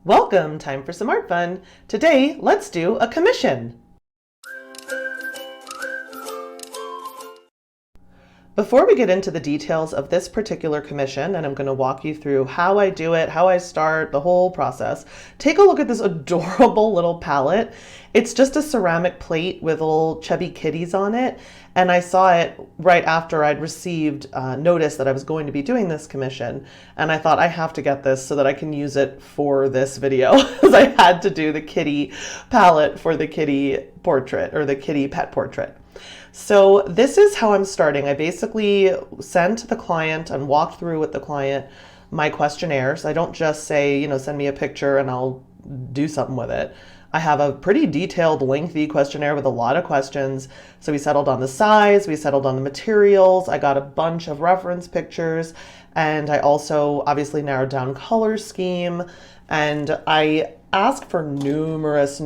Welcome, time for some art fun. Today, let's do a commission. Before we get into the details of this particular commission, and I'm going to walk you through how I do it, how I start, the whole process, take a look at this adorable little palette. It's just a ceramic plate with little chubby kitties on it, and I saw it right after I'd received notice that I was going to be doing this commission, and I thought I have to get this so that I can use it for this video, because I had to do the kitty palette for the kitty portrait, or the kitty pet portrait. So this is how I'm starting. I basically sent the client and walked through with the client my questionnaires. I don't just say, send me a picture and I'll do something with it. I have a pretty detailed, lengthy questionnaire with a lot of questions. So we settled on the size, we settled on the materials, I got a bunch of reference pictures, and I also obviously narrowed down color scheme, and I asked for numerous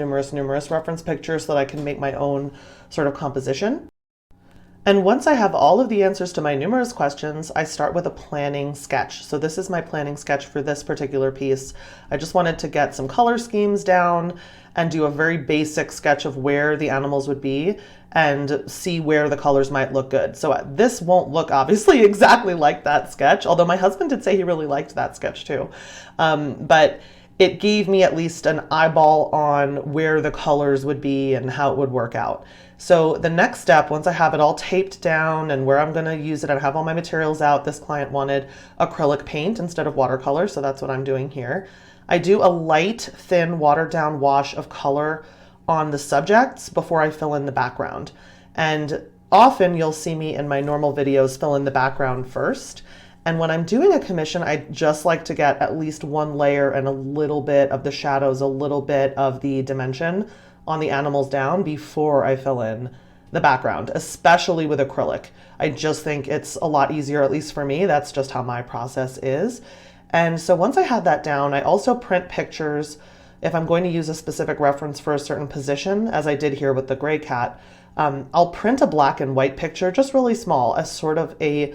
reference pictures so that I can make my own sort of composition. And once I have all of the answers to my numerous questions, I start with a planning sketch. So this is my planning sketch for this particular piece. I just wanted to get some color schemes down and do a very basic sketch of where the animals would be and see where the colors might look good. So this won't look obviously exactly like that sketch, although my husband did say he really liked that sketch too. But it gave me at least an eyeball on where the colors would be and how it would work out. So the next step, once I have it all taped down and where I'm going to use it, I have all my materials out. This client wanted acrylic paint instead of watercolor, so that's what I'm doing here. I do a light, thin, watered down wash of color on the subjects before I fill in the background. And often you'll see me in my normal videos fill in the background first. And when I'm doing a commission, I just like to get at least one layer and a little bit of the shadows, a little bit of the dimension on the animals down before I fill in the background, especially with acrylic. I just think it's a lot easier, at least for me. That's just how my process is. And so once I have that down, I also print pictures if I'm going to use a specific reference for a certain position, as I did here with the gray cat. I'll print a black and white picture, just really small, as sort of a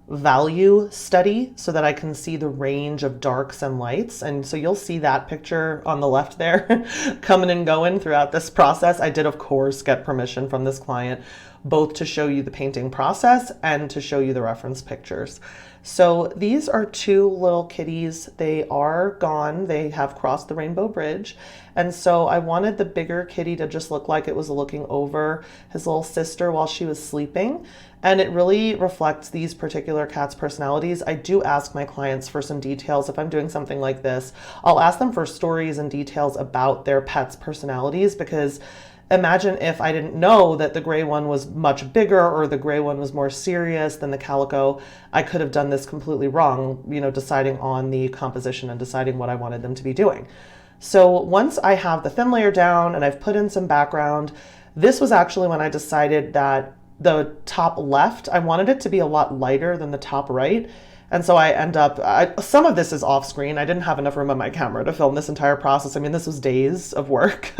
value study so that I can see the range of darks and lights. And so you'll see that picture on the left there coming and going throughout this process. I did, of course, get permission from this client, both to show you the painting process and to show you the reference pictures. So these are two little kitties. They are gone. They have crossed the rainbow bridge. And so I wanted the bigger kitty to just look like it was looking over his little sister while she was sleeping. And it really reflects these particular cats' personalities. I do ask my clients for some details. If I'm doing something like this, I'll ask them for stories and details about their pets' personalities, because imagine if I didn't know that the gray one was much bigger or the gray one was more serious than the calico. I could have done this completely wrong, deciding on the composition and deciding what I wanted them to be doing. So once I have the thin layer down and I've put in some background, this was actually when I decided that the top left, I wanted it to be a lot lighter than the top right. And so some of this is off screen. I didn't have enough room on my camera to film this entire process. I mean, this was days of work.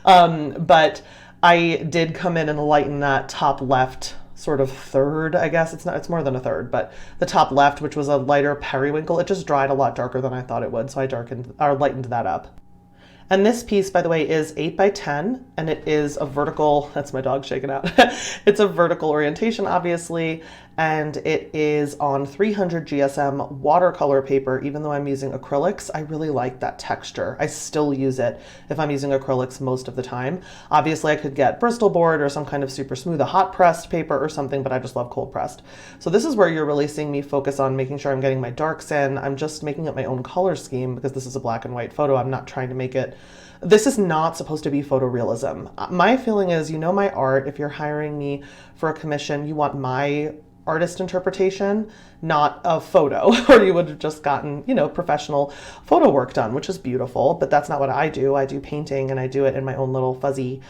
But I did come in and lighten that top left sort of third, I guess. It's more than a third, but the top left, which was a lighter periwinkle, it just dried a lot darker than I thought it would. So I lightened that up. And this piece, by the way, is 8 by 10, and it is a vertical, that's my dog shaking out. It's a vertical orientation, obviously, and it is on 300 GSM watercolor paper. Even though I'm using acrylics, I really like that texture. I still use it if I'm using acrylics most of the time. Obviously, I could get Bristol board or some kind of super smooth, a hot pressed paper or something, but I just love cold pressed. So this is where you're really seeing me focus on making sure I'm getting my darks in. I'm just making up my own color scheme because this is a black and white photo. I'm not trying to make it. This is not supposed to be photorealism. My feeling is, my art, if you're hiring me for a commission, you want my artist interpretation, not a photo, or you would have just gotten, professional photo work done, which is beautiful, but that's not what I do. I do painting and I do it in my own little fuzzy,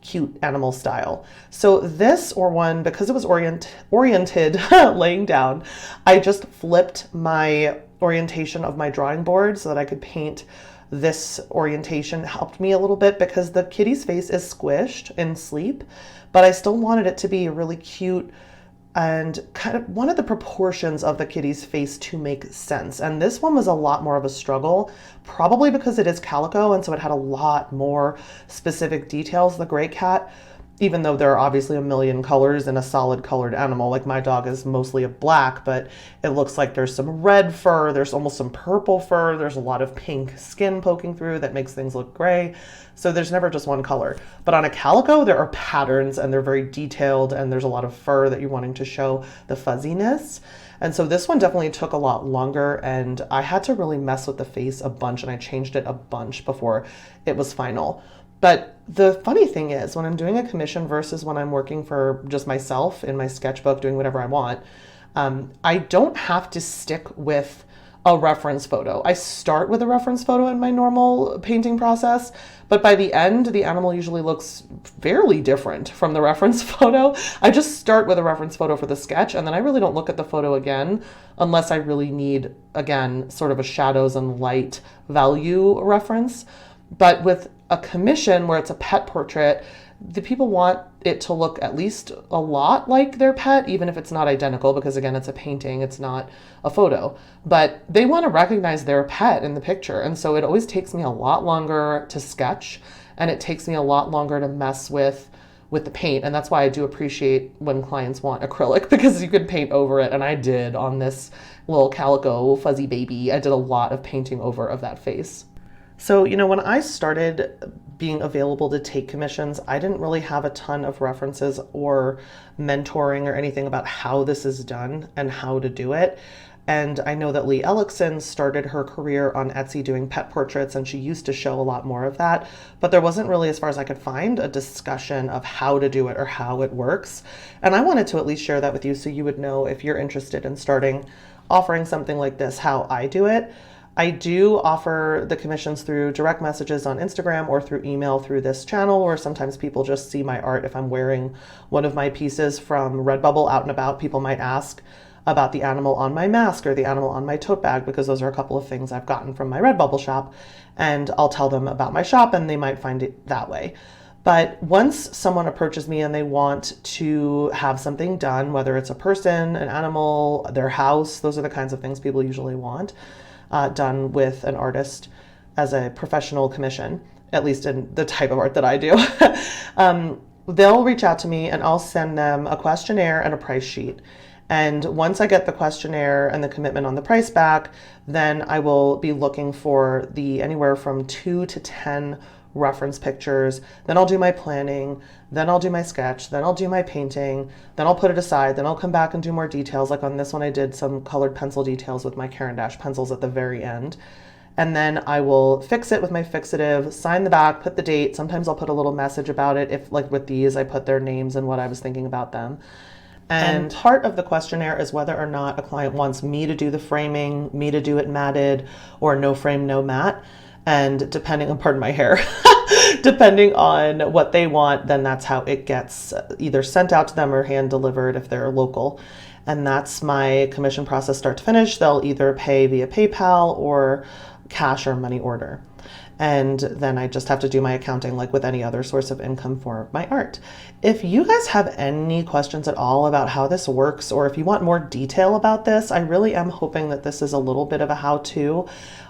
cute animal style. So this one, because it was oriented laying down, I just flipped my orientation of my drawing board so that I could paint. This orientation helped me a little bit because the kitty's face is squished in sleep, but I still wanted it to be a really cute and kind of wanted the proportions of the kitty's face to make sense. And this one was a lot more of a struggle, probably because it is calico, and so it had a lot more specific details. The gray cat, even though there are obviously a million colors in a solid colored animal, like my dog is mostly a black, but it looks like there's some red fur, there's almost some purple fur, there's a lot of pink skin poking through that makes things look gray. So there's never just one color. But on a calico, there are patterns and they're very detailed, and there's a lot of fur that you're wanting to show the fuzziness. And so this one definitely took a lot longer, and I had to really mess with the face a bunch, and I changed it a bunch before it was final. But the funny thing is, when I'm doing a commission versus when I'm working for just myself in my sketchbook doing whatever I want, I don't have to stick with a reference photo. I start with a reference photo in my normal painting process, but by the end, the animal usually looks fairly different from the reference photo. I just start with a reference photo for the sketch, and then I really don't look at the photo again unless I really need, again, sort of a shadows and light value reference. But with a commission where it's a pet portrait, the people want it to look at least a lot like their pet, even if it's not identical, because again, it's a painting, it's not a photo. But they want to recognize their pet in the picture. And so it always takes me a lot longer to sketch, and it takes me a lot longer to mess with the paint. And that's why I do appreciate when clients want acrylic, because you could paint over it. And I did on this little calico fuzzy baby. I did a lot of painting over of that face. So, when I started being available to take commissions, I didn't really have a ton of references or mentoring or anything about how this is done and how to do it. And I know that Lee Ellickson started her career on Etsy doing pet portraits, and she used to show a lot more of that, but there wasn't really, as far as I could find, a discussion of how to do it or how it works. And I wanted to at least share that with you so you would know, if you're interested in offering something like this, how I do it. I do offer the commissions through direct messages on Instagram or through email through this channel, or sometimes people just see my art. If I'm wearing one of my pieces from Redbubble out and about, people might ask about the animal on my mask or the animal on my tote bag, because those are a couple of things I've gotten from my Redbubble shop, and I'll tell them about my shop and they might find it that way. But once someone approaches me and they want to have something done, whether it's a person, an animal, their house, those are the kinds of things people usually want done with an artist as a professional commission, at least in the type of art that I do. They'll reach out to me and I'll send them a questionnaire and a price sheet. And once I get the questionnaire and the commitment on the price back, then I will be looking for the anywhere from 2 to 10 reference pictures. Then I'll do my planning, then I'll do my sketch, then I'll do my painting, then I'll put it aside, then I'll come back and do more details. Like on this one, I did some colored pencil details with my Caran D'Ache pencils at the very end. And then I will fix it with my fixative, sign the back, put the date. Sometimes I'll put a little message about it. If, like with these, I put their names and what I was thinking about them. And part of the questionnaire is whether or not a client wants me to do the framing, me to do it matted, or no frame, no matte. And depending on, pardon my hair, depending on what they want, then that's how it gets either sent out to them or hand delivered if they're local. And that's my commission process start to finish. They'll either pay via PayPal or cash or money order. And then I just have to do my accounting like with any other source of income for my art. If you guys have any questions at all about how this works, or if you want more detail about this, I really am hoping that this is a little bit of a how-to.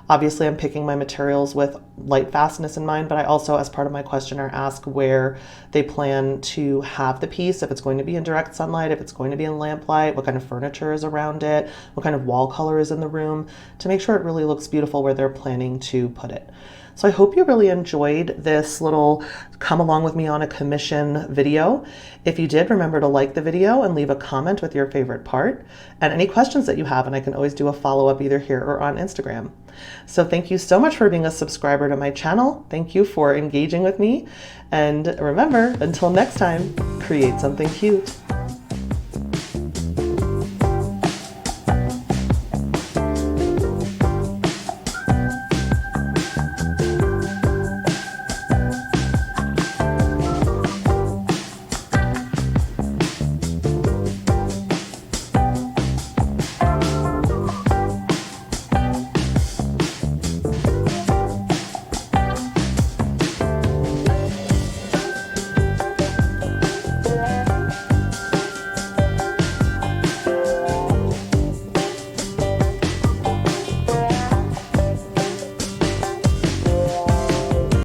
Obviously, I'm picking my materials with light fastness in mind, but I also, as part of my questionnaire, ask where they plan to have the piece, if it's going to be in direct sunlight, if it's going to be in lamplight, what kind of furniture is around it, what kind of wall color is in the room, to make sure it really looks beautiful where they're planning to put it. So I hope you really enjoyed this little come along with me on a commission video. If you did, remember to like the video and leave a comment with your favorite part and any questions that you have, and I can always do a follow-up either here or on Instagram. So thank you so much for being a subscriber to my channel. Thank you for engaging with me. And remember, until next time, create something cute.